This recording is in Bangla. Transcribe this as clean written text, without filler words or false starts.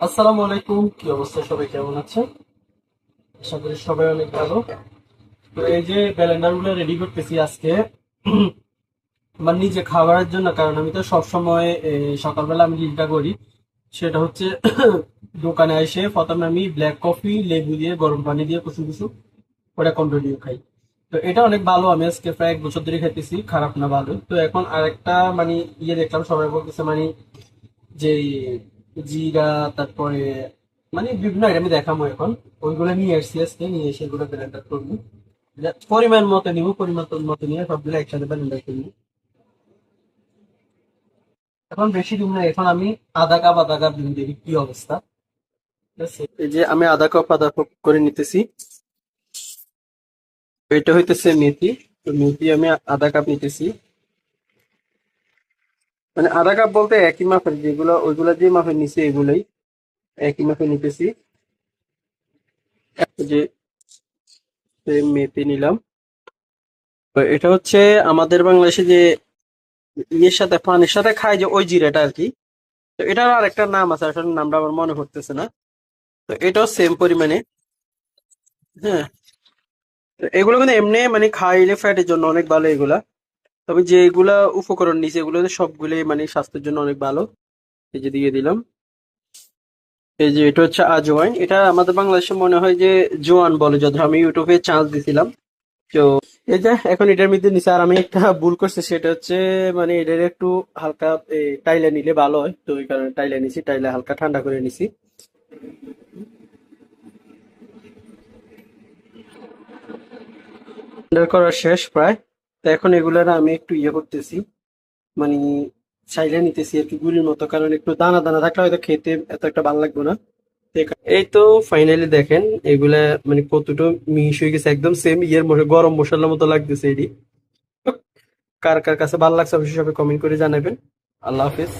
আসসালামু আলাইকুম, কি অবস্থা? সবাই কেমন আছে? আশা করি সবাই অনেক ভালো। তো এই যে ব্যালেন্ডার গুলো রেডি করতেছি আজকে আমার নিজে খাবারের জন্য, কারণ আমি তো সবসময় সকালবেলা আমি যেটা করি সেটা হচ্ছে দোকানে এসে প্রথমে আমি ব্ল্যাক কফি লেবু দিয়ে গরম পানি দিয়ে কুসুম কুসুম ওটা কন্টিনিউ খাই। তো এটা অনেক ভালো, আমি আজকে প্রায় 1 বছর ধরে খাইতেছি, খারাপ না ভালো। তো এখন আরেকটা মানে দেখলাম সবাই বলতেছে মানে যে জিরা, তারপরে মানে বিভিন্ন আইটেম দেখামো এখন। ওইগুলো নিয়ে আসছি, আজকে নিয়ে এসে এগুলো ব্লেন্ডার করবো। পরিমাণ মতো নিব, পরিমাণ মতো নিয়ে সবগুলো একসাথে ব্লেন্ডার করবো। এখন বেশি দিব না, এখন আমি আধা কাপ দিন দেখি কি অবস্থা। ঠিক আছে, এই যে আমি আধা কাপ করে নিতেছি। এটা হইতেছে মেথি। তো মেথি আমি আধা কাপ নিতেছি। মানে আধা কাপ বলতে একই মাপের, যেগুলো ওইগুলা যে মাপের নিচে এগুলোই একই মাপে নিতেছি। এই যে মেথি নিলাম। তো এটা হচ্ছে আমাদের বাংলাদেশে যে ইয়ের সাথে পানির সাথে খায় যে ওই জিরাটা আর কি। তো এটার আর একটা নাম আছে, আসলে নামটা আমার মনে পড়তেছে না। তো এটাও সেম পরিমাণে। হ্যাঁ, তো এগুলো কিন্তু এমনি মানে খাইলে ফ্যাটের জন্য অনেক ভালো এগুলা। তবে যে এগুলা উপকরণ নিচে এগুলো সবগুলোই মানে স্বাস্থ্যের জন্য অনেক ভালো। এই যে দিয়ে দিলাম। এই যে এটা হচ্ছে আজওয়াইন, এটা আমাদের বাংলাদেশে মনে হয় যে জোয়ান বলে, যত আমি ইউটিউবে চান্স দিছিলাম। তো এই যে এখন এটার মধ্যে নিচে আর আমি একটা ভুল করছি, সেটা হচ্ছে মানে এটার একটু হালকা টাইলে নিলে ভালো হয়, তো ওই কারণে টাইলে নিছি, টাইলে হালকা ঠান্ডা করে নিছি। ব্লেন্ডার করা শেষ প্রায়। তো এখন এগুলার আমি একটু ইয়ে করতেছি, মানে চাইলে নিতেছি আর কি গুলির মতো, কারণ একটু দানা দানা থাকলে হয়তো খেতে এত একটা ভালো লাগবে না। এই তো ফাইনালি দেখেন এগুলা মানে কতটা মিশ হয়ে গেছে, একদম সেম ইয়ের মধ্যে গরম মশলার মতো লাগতেছে এটি। কার কার কাছে ভালো লাগছে অবশ্যই সবাই কমেন্ট করে জানাবেন। আল্লাহ হাফেজ।